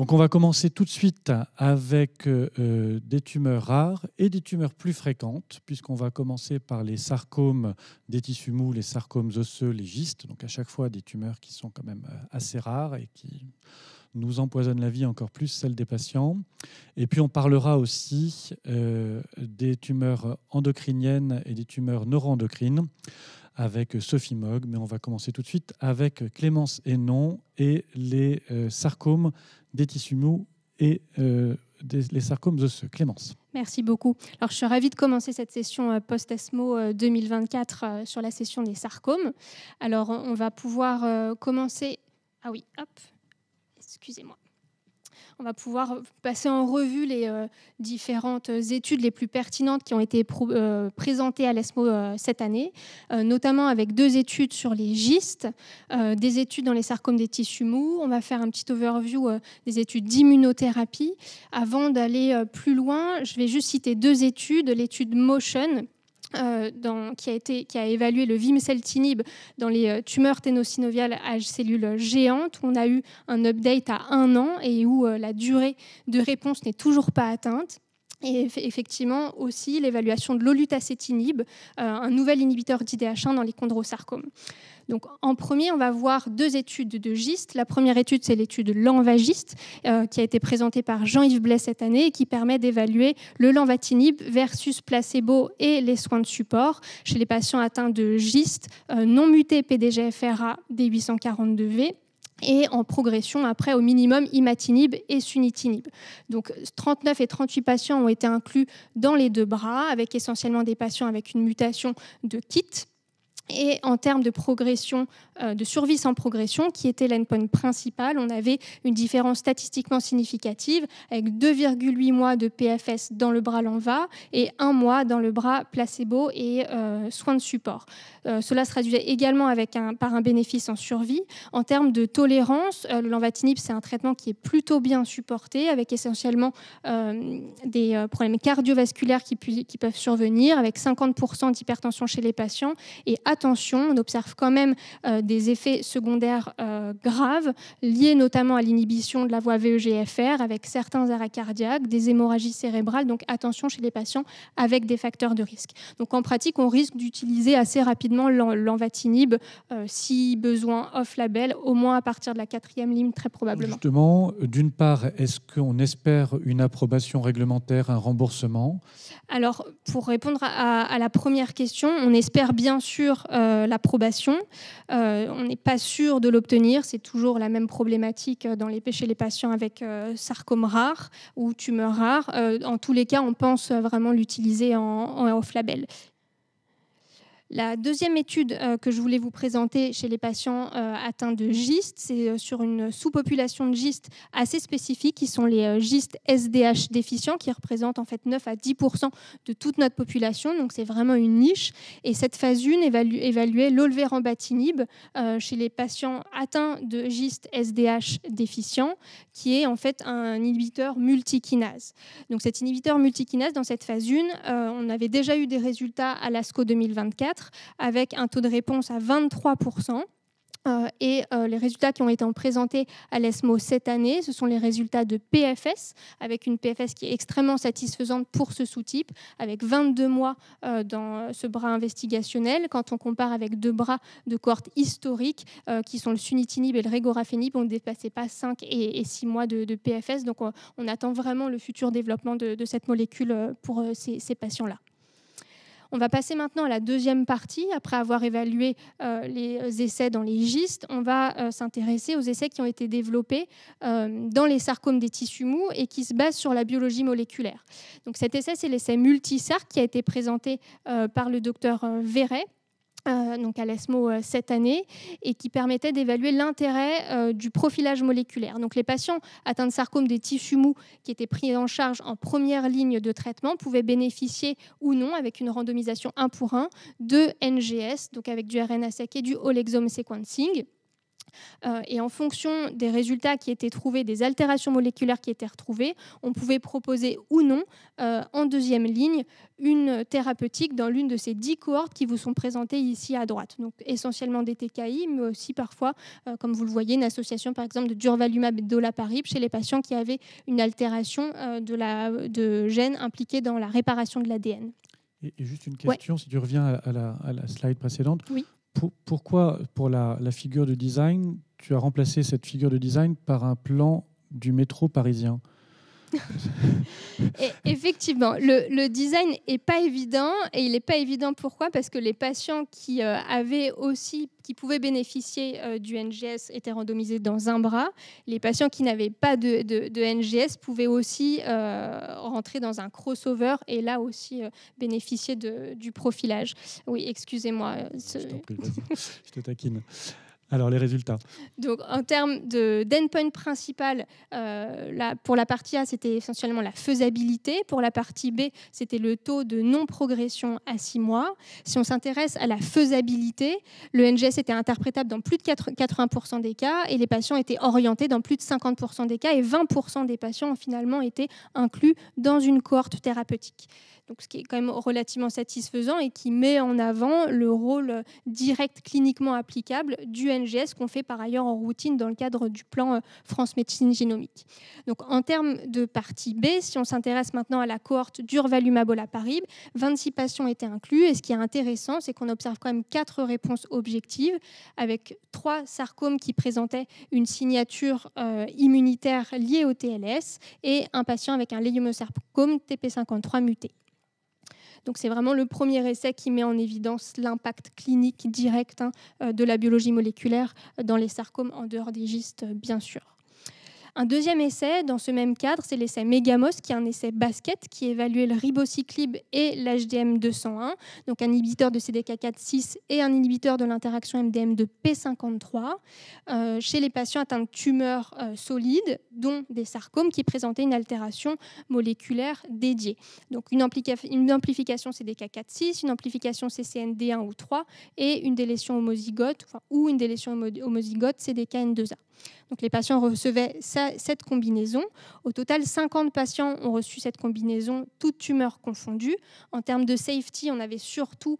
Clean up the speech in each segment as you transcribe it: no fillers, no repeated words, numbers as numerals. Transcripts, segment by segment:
Donc on va commencer tout de suite avec des tumeurs rares et des tumeurs plus fréquentes, puisqu'on va commencer par les sarcomes des tissus mous, les sarcomes osseux, les gystes. Donc à chaque fois des tumeurs qui sont quand même assez rares et qui nous empoisonnent la vie encore plus, celle des patients. Et puis on parlera aussi des tumeurs endocriniennes et des tumeurs neuroendocrines avec Sophie Mogg, mais on va commencer tout de suite avec Clémence Hénon et les sarcomes des tissus mous et les sarcomes osseux. Clémence. Merci beaucoup. Alors, je suis ravie de commencer cette session post-ESMO 2024 sur la session des sarcomes. Alors, on va pouvoir commencer... Ah oui, hop, excusez-moi. On va pouvoir passer en revue les différentes études les plus pertinentes qui ont été présentées à l'ESMO cette année, notamment avec 2 études sur les gystes, des études dans les sarcomes des tissus mous. On va faire un petit overview des études d'immunothérapie. Avant d'aller plus loin, je vais juste citer 2 études. L'étude MOTION, qui a évalué le vimseltinib dans les tumeurs ténosynoviales à cellules géantes, où on a eu un update à 1 an et où la durée de réponse n'est toujours pas atteinte. Et effectivement aussi l'évaluation de l'olutacétinib, un nouvel inhibiteur d'IDH1 dans les chondrosarcomes. Donc, en premier, on va voir 2 études de gystes. La première étude, c'est l'étude Lenvagiste, qui a été présentée par Jean-Yves Blais cette année et qui permet d'évaluer le lenvatinib versus placebo et les soins de support chez les patients atteints de gystes non mutés PDGFRA D842V et en progression après au minimum imatinib et sunitinib. Donc 39 et 38 patients ont été inclus dans les 2 bras, avec essentiellement des patients avec une mutation de KIT. Et en termes de progression, de survie sans progression, qui était l'endpoint principal, on avait une différence statistiquement significative avec 2,8 mois de PFS dans le bras Lenva et 1 mois dans le bras placebo et soins de support. Cela se traduisait également par un bénéfice en survie. En termes de tolérance, le lenvatinib, c'est un traitement qui est plutôt bien supporté, avec essentiellement des problèmes cardiovasculaires qui peuvent survenir, avec 50% d'hypertension chez les patients. Et attention, on observe quand même des effets secondaires graves, liés notamment à l'inhibition de la voie VEGFR, avec certains arrêts cardiaques, des hémorragies cérébrales. Donc attention chez les patients avec des facteurs de risque. Donc en pratique, on risque d'utiliser assez rapidement l'envatinib, si besoin off-label, au moins à partir de la 4e ligne, très probablement. Justement, d'une part, est-ce qu'on espère une approbation réglementaire, un remboursement ? Alors, pour répondre à la première question, on espère bien sûr l'approbation. On n'est pas sûr de l'obtenir. C'est toujours la même problématique chez les patients avec sarcome rare ou tumeurs rares. En tous les cas, on pense vraiment l'utiliser en off-label. La deuxième étude que je voulais vous présenter chez les patients atteints de gystes, c'est sur une sous-population de gystes assez spécifique, qui sont les gystes SDH déficients, qui représentent en fait 9 à 10% de toute notre population. Donc c'est vraiment une niche. Et cette phase 1 évaluait l'olverambatinib chez les patients atteints de gystes SDH déficients, qui est en fait un inhibiteur multikinase. Donc cet inhibiteur multikinase, dans cette phase 1, on avait déjà eu des résultats à l'ASCO 2024, avec un taux de réponse à 23%. Et les résultats qui ont été présentés à l'ESMO cette année, ce sont les résultats de PFS, avec une PFS qui est extrêmement satisfaisante pour ce sous-type, avec 22 mois dans ce bras investigationnel. Quand on compare avec 2 bras de cohorte historique, qui sont le sunitinib et le regorafenib, on ne dépassait pas 5 et 6 mois de PFS. Donc on attend vraiment le futur développement de cette molécule pour ces patients-là. On va passer maintenant à la deuxième partie. Après avoir évalué les essais dans les gystes, on va s'intéresser aux essais qui ont été développés dans les sarcomes des tissus mous et qui se basent sur la biologie moléculaire. Donc cet essai, c'est l'essai Multisarc qui a été présenté par le docteur Verret, donc à l'ESMO cette année, et qui permettait d'évaluer l'intérêt du profilage moléculaire. Donc les patients atteints de sarcome des tissus mous qui étaient pris en charge en première ligne de traitement pouvaient bénéficier ou non, avec une randomisation 1 pour 1, de NGS, donc avec du RNA-seq et du whole exome sequencing. Et en fonction des résultats qui étaient trouvés, des altérations moléculaires qui étaient retrouvées, on pouvait proposer ou non, en deuxième ligne, une thérapeutique dans l'une de ces 10 cohortes qui vous sont présentées ici à droite. Donc essentiellement des TKI, mais aussi parfois, comme vous le voyez, une association par exemple de durvalumab et d'olaparib chez les patients qui avaient une altération de gènes impliqués dans la réparation de l'ADN. Et juste une question, si tu reviens à la slide précédente. Oui. Pourquoi, pour la figure de design, tu as remplacé cette figure de design par un plan du métro parisien? Et effectivement, le design n'est pas évident, et il n'est pas évident pourquoi? Parce que les patients qui pouvaient bénéficier du NGS étaient randomisés dans un bras. Les patients qui n'avaient pas de NGS pouvaient aussi rentrer dans un crossover et là aussi bénéficier du profilage. Oui, excusez-moi. Je t'en prie, vas-y, je te taquine. Alors, les résultats. Donc, en termes d'endpoint principal, pour la partie A, c'était essentiellement la faisabilité. Pour la partie B, c'était le taux de non-progression à 6 mois. Si on s'intéresse à la faisabilité, le NGS était interprétable dans plus de 80% des cas et les patients étaient orientés dans plus de 50% des cas et 20% des patients ont finalement été inclus dans une cohorte thérapeutique. Donc, ce qui est quand même relativement satisfaisant et qui met en avant le rôle direct cliniquement applicable du NGS qu'on fait par ailleurs en routine dans le cadre du plan France Médecine Génomique. Donc, en termes de partie B, si on s'intéresse maintenant à la cohorte durvalumab-olaparib, 26 patients étaient inclus et ce qui est intéressant, c'est qu'on observe quand même 4 réponses objectives avec 3 sarcomes qui présentaient une signature immunitaire liée au TLS et un patient avec un leiomyosarcome TP53 muté. Donc c'est vraiment le premier essai qui met en évidence l'impact clinique direct de la biologie moléculaire dans les sarcomes en dehors des gistes, bien sûr. Un deuxième essai dans ce même cadre, c'est l'essai Megamos, qui est un essai basket qui évaluait le ribociclib et l'HDM201, donc un inhibiteur de CDK4/6 et un inhibiteur de l'interaction MDM2P53, chez les patients atteints de tumeurs solides, dont des sarcomes qui présentaient une altération moléculaire dédiée. Donc une amplification CDK4/6, une amplification CCND1 ou 3 et une délétion homozygote ou une délétion homozygote CDKN2A. Donc les patients recevaient cette combinaison. Au total, 50 patients ont reçu cette combinaison, toutes tumeurs confondues. En termes de safety, on avait surtout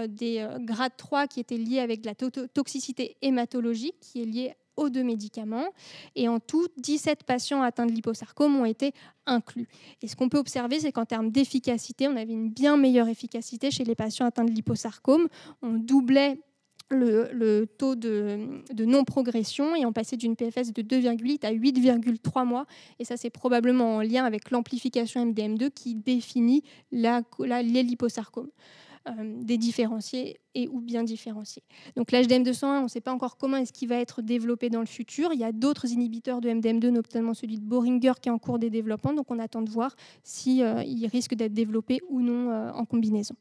des grades 3 qui étaient liés avec de la toxicité hématologique qui est liée aux 2 médicaments. Et en tout, 17 patients atteints de liposarcome ont été inclus. Et ce qu'on peut observer, c'est qu'en termes d'efficacité, on avait une bien meilleure efficacité chez les patients atteints de liposarcome. On doublait le taux de non-progression et on passait d'une PFS de 2,8 à 8,3 mois. Et ça, c'est probablement en lien avec l'amplification MDM2 qui définit les liposarcomes. Des différenciés et ou bien différenciés. Donc l'HDM201, on ne sait pas encore comment est-ce qu'il va être développé dans le futur. Il y a d'autres inhibiteurs de MDM2, notamment celui de Boehringer qui est en cours de développement. Donc on attend de voir s'il risque d'être développé ou non en combinaison.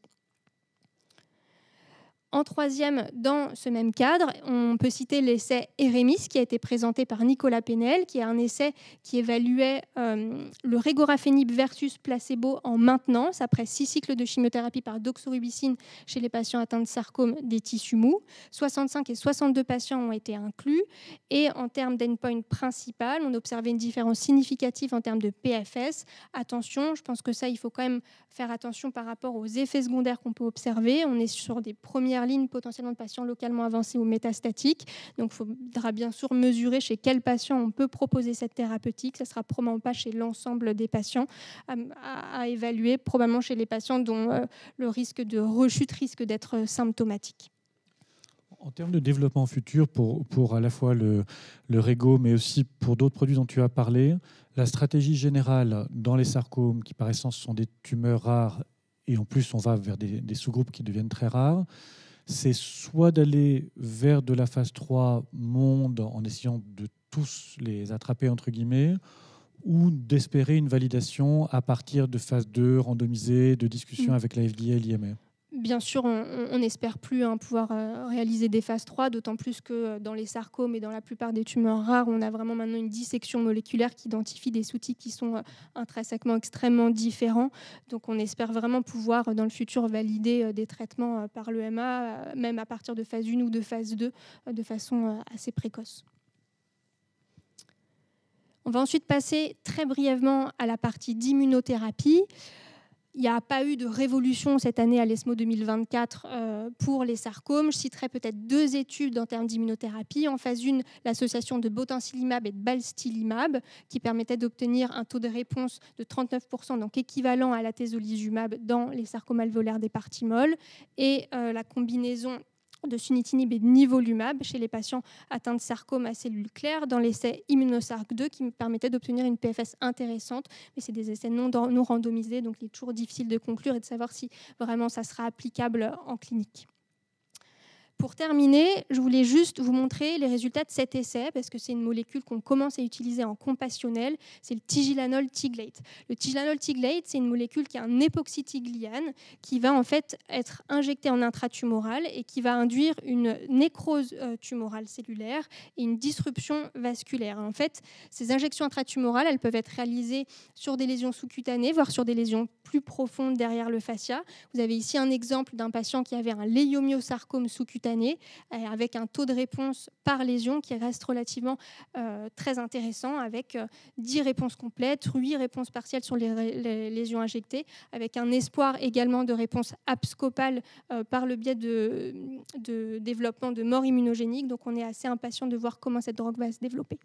En troisième, dans ce même cadre, on peut citer l'essai EREMIS qui a été présenté par Nicolas Penel, qui est un essai qui évaluait le régorafenib versus placebo en maintenance après 6 cycles de chimiothérapie par doxorubicine chez les patients atteints de sarcome des tissus mous. 65 et 62 patients ont été inclus et en termes d'endpoint principal, on observait une différence significative en termes de PFS. Attention, je pense que ça, il faut quand même faire attention par rapport aux effets secondaires qu'on peut observer. On est sur des premières lignes potentiellement de patients localement avancés ou métastatiques. Donc, il faudra bien sûr mesurer chez quels patients on peut proposer cette thérapeutique. Ça ne sera probablement pas chez l'ensemble des patients à évaluer, probablement chez les patients dont le risque de rechute risque d'être symptomatique. En termes de développement futur, pour à la fois le Rego, mais aussi pour d'autres produits dont tu as parlé, la stratégie générale dans les sarcomes, qui par essence sont des tumeurs rares, et en plus on va vers des sous-groupes qui deviennent très rares, c'est soit d'aller vers de la phase 3 monde en essayant de tous les attraper, entre guillemets, ou d'espérer une validation à partir de phase 2 randomisée, de discussion avec la FDA et l'IMA. Bien sûr, on n'espère plus pouvoir réaliser des phases 3, d'autant plus que dans les sarcomes et dans la plupart des tumeurs rares, on a vraiment maintenant une dissection moléculaire qui identifie des sous-types qui sont intrinsèquement extrêmement différents. Donc on espère vraiment pouvoir dans le futur valider des traitements par l'EMA, même à partir de phase 1 ou de phase 2, de façon assez précoce. On va ensuite passer très brièvement à la partie d'immunothérapie. Il n'y a pas eu de révolution cette année à l'ESMO 2024 pour les sarcomes. Je citerai peut-être 2 études en termes d'immunothérapie. En phase 1, l'association de botensilimab et de balstilimab qui permettait d'obtenir un taux de réponse de 39%, donc équivalent à l'atezolizumab dans les sarcomes alvéolaires des parties molles, et la combinaison de sunitinib et de nivolumab chez les patients atteints de sarcome à cellules claires dans l'essai Immunosarc-2 qui me permettait d'obtenir une PFS intéressante. Mais c'est des essais non randomisés, donc il est toujours difficile de conclure et de savoir si vraiment ça sera applicable en clinique. Pour terminer, je voulais juste vous montrer les résultats de cet essai, parce que c'est une molécule qu'on commence à utiliser en compassionnel, c'est le tigilanol tiglate. Le tigilanol tiglate, c'est une molécule qui est un époxytigliane qui va en fait être injectée en intratumoral et qui va induire une nécrose tumorale cellulaire et une disruption vasculaire. En fait, ces injections intratumorales, elles peuvent être réalisées sur des lésions sous-cutanées, voire sur des lésions plus profondes derrière le fascia. Vous avez ici un exemple d'un patient qui avait un leiomyosarcome sous-cutané avec un taux de réponse par lésion qui reste relativement très intéressant, avec 10 réponses complètes, 8 réponses partielles sur les lésions injectées, avec un espoir également de réponse abscopale par le biais de développement de mort immunogénique. Donc on est assez impatient de voir comment cette drogue va se développer.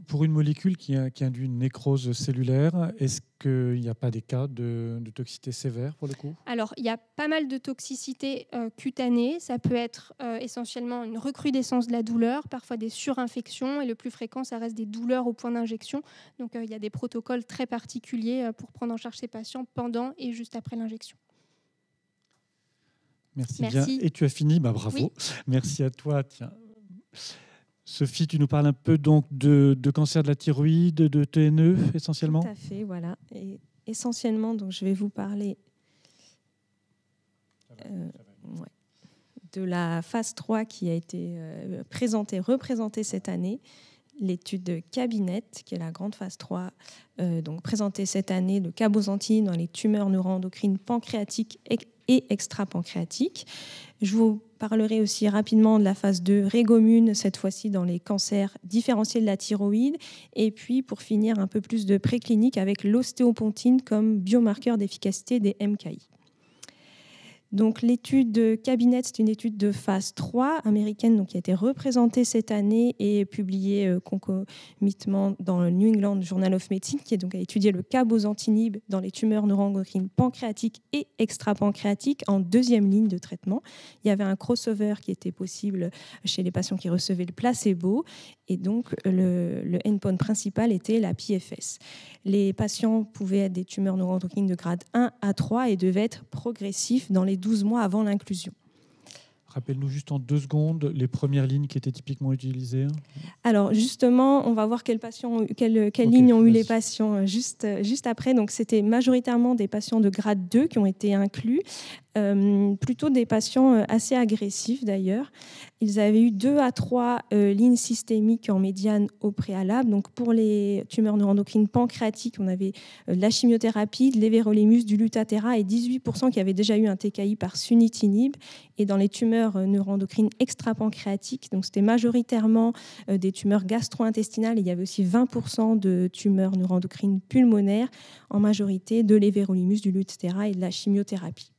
Pour une molécule qui induit une nécrose cellulaire, est-ce qu'il n'y a pas des cas de toxicité sévère pour le coup ? Alors, il y a pas mal de toxicité cutanée. Ça peut être essentiellement une recrudescence de la douleur, parfois des surinfections, et le plus fréquent, ça reste des douleurs au point d'injection. Donc, il y a des protocoles très particuliers pour prendre en charge ces patients pendant et juste après l'injection. Merci. Bien. Et tu as fini, bravo. Oui. Merci à toi. Tiens. Sophie, tu nous parles un peu donc de cancer de la thyroïde, de TNE essentiellement ? Tout à fait, voilà. Et essentiellement, donc, je vais vous parler de la phase 3 qui a été représentée cette année, l'étude de Cabinet, qui est la grande phase 3, donc présentée cette année de cabozantinib dans les tumeurs neuroendocrines pancréatiques et extra-pancréatiques. Je vous parlerai aussi rapidement de la phase 2 Régomune, cette fois-ci dans les cancers différentiels de la thyroïde. Et puis, pour finir, un peu plus de préclinique avec l'ostéopontine comme biomarqueur d'efficacité des MKI. Donc, l'étude de Cabinet, c'est une étude de phase 3 américaine donc, qui a été représentée cette année et publiée concomitamment dans le New England Journal of Medicine, qui a étudié le cabozantinib dans les tumeurs neuroendocrines pancréatiques et extra-pancréatiques en 2e ligne de traitement. Il y avait un crossover qui était possible chez les patients qui recevaient le placebo. Et donc, le endpoint principal était la PFS. Les patients pouvaient être des tumeurs neuroendocrines de grade 1 à 3 et devaient être progressifs dans les 12 mois avant l'inclusion. Rappelle-nous juste en 2 secondes les premières lignes qui étaient typiquement utilisées. Alors justement, on va voir quelles lignes ont eu les patients juste après. Donc c'était majoritairement des patients de grade 2 qui ont été inclus, plutôt des patients assez agressifs d'ailleurs. Ils avaient eu 2 à 3 lignes systémiques en médiane au préalable. Donc pour les tumeurs neuroendocrines pancréatiques, on avait de la chimiothérapie, de l'évérolémus, du lutathera et 18% qui avaient déjà eu un TKI par sunitinib. Et dans les tumeurs neuroendocrines extra-pancréatiques, donc c'était majoritairement des tumeurs gastro-intestinales. Il y avait aussi 20% de tumeurs neuroendocrines pulmonaires, en majorité de l'évérolémus, du lutathera et de la chimiothérapie.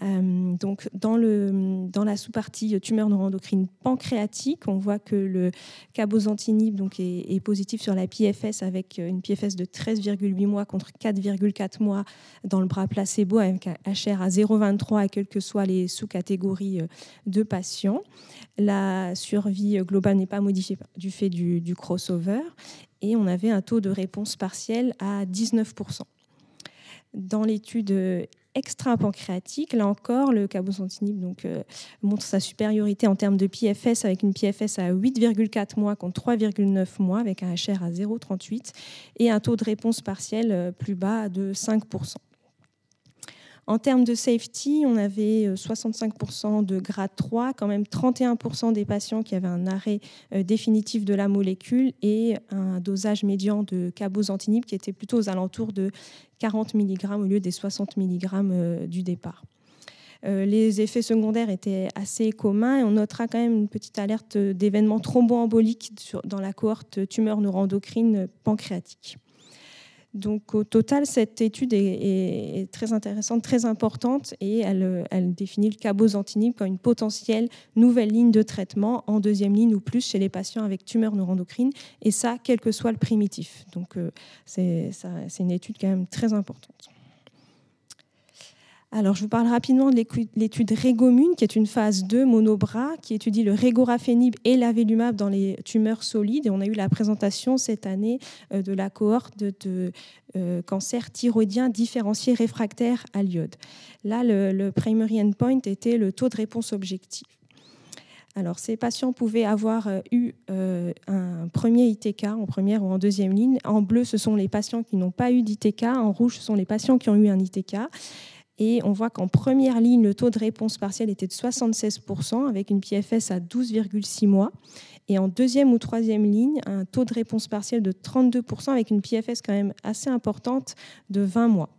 Donc dans la sous-partie tumeur neuroendocrine pancréatique, on voit que le cabozantinib donc est positif sur la PFS avec une PFS de 13,8 mois contre 4,4 mois dans le bras placebo avec un HR à 0,23 et quelles que soient les sous-catégories de patients. La survie globale n'est pas modifiée du fait du crossover et on avait un taux de réponse partielle à 19%. Dans l'étude extra-pancréatique, là encore, le cabozantinib montre sa supériorité en termes de PFS avec une PFS à 8,4 mois contre 3,9 mois avec un HR à 0,38 et un taux de réponse partielle plus bas de 5%. En termes de safety, on avait 65% de grade 3, quand même 31% des patients qui avaient un arrêt définitif de la molécule et un dosage médian de cabozantinib qui était plutôt aux alentours de 40 mg au lieu des 60 mg du départ. Les effets secondaires étaient assez communs et on notera quand même une petite alerte d'événements thromboemboliques dans la cohorte tumeur neuroendocrine pancréatique. Donc au total, cette étude est très intéressante, très importante et elle définit le cabozantinib comme une potentielle nouvelle ligne de traitement en deuxième ligne ou plus chez les patients avec tumeur neuroendocrine et ça, quel que soit le primitif. Donc c'est une étude quand même très importante. Alors, je vous parle rapidement de l'étude REGOMUNE, qui est une phase 2 monobras, qui étudie le regorafenib et l'avelumab dans les tumeurs solides. Et on a eu la présentation cette année de la cohorte de cancer thyroïdien différencié réfractaire à l'iode. Là, le primary endpoint était le taux de réponse objectif. Alors, ces patients pouvaient avoir eu un premier ITK en première ou en deuxième ligne. En bleu, ce sont les patients qui n'ont pas eu d'ITK. En rouge, ce sont les patients qui ont eu un ITK. Et on voit qu'en première ligne, le taux de réponse partielle était de 76%, avec une PFS à 12,6 mois. Et en deuxième ou troisième ligne, un taux de réponse partielle de 32%, avec une PFS quand même assez importante de 20 mois.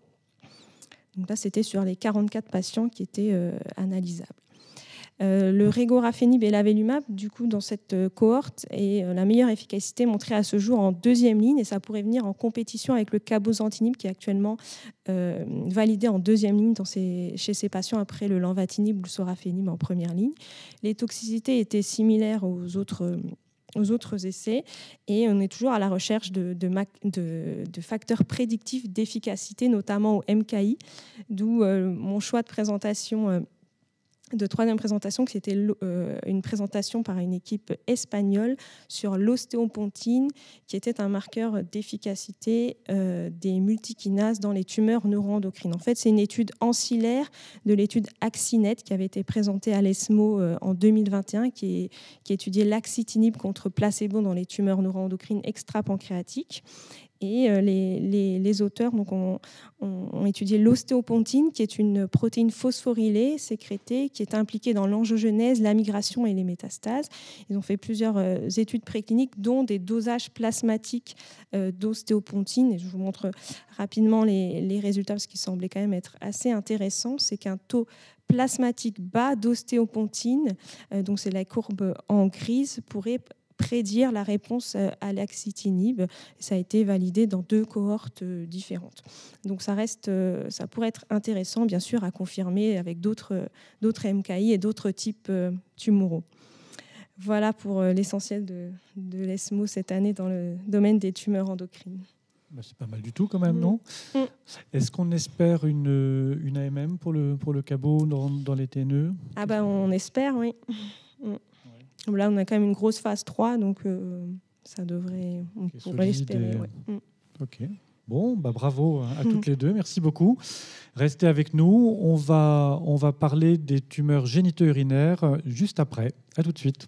Donc là, c'était sur les 44 patients qui étaient analysables. Le regorafenib et l'avelumab, du coup, dans cette cohorte, est la meilleure efficacité montrée à ce jour en deuxième ligne, et ça pourrait venir en compétition avec le cabozantinib qui est actuellement validé en deuxième ligne chez ces patients après le lenvatinib ou le sorafenib en première ligne. Les toxicités étaient similaires aux autres essais et on est toujours à la recherche de facteurs prédictifs d'efficacité, notamment au MKI, d'où mon choix de présentation. De troisième présentation, qui était une présentation par une équipe espagnole sur l'ostéopontine, qui était un marqueur d'efficacité des multikinases dans les tumeurs neuroendocrines. En fait, c'est une étude ancillaire de l'étude AXINET qui avait été présentée à l'ESMO en 2021, qui étudiait l'axitinib contre placebo dans les tumeurs neuroendocrines extra-pancréatiques. Et les auteurs donc, ont étudié l'ostéopontine, qui est une protéine phosphorylée sécrétée, qui est impliquée dans l'angiogenèse, la migration et les métastases. Ils ont fait plusieurs études précliniques, dont des dosages plasmatiques d'ostéopontine. Et je vous montre rapidement les résultats, parce qu'ils semblaient quand même être assez intéressants. C'est qu'un taux plasmatique bas d'ostéopontine, donc c'est la courbe en grise, pourrait prédire la réponse à l'axitinib. Ça a été validé dans 2 cohortes différentes. Donc ça pourrait être intéressant, bien sûr, à confirmer avec d'autres MKI et d'autres types tumoraux. Voilà pour l'essentiel de l'ESMO cette année dans le domaine des tumeurs endocrines. C'est pas mal du tout quand même, non ? Est-ce qu'on espère une AMM pour le cabot dans les TNE ? On espère, oui. Là, on a quand même une grosse phase 3, donc ça devrait... On pourrait l'espérer. Ok. Bon, bravo à toutes les deux. Merci beaucoup. Restez avec nous. On va parler des tumeurs génito-urinaires juste après. À tout de suite.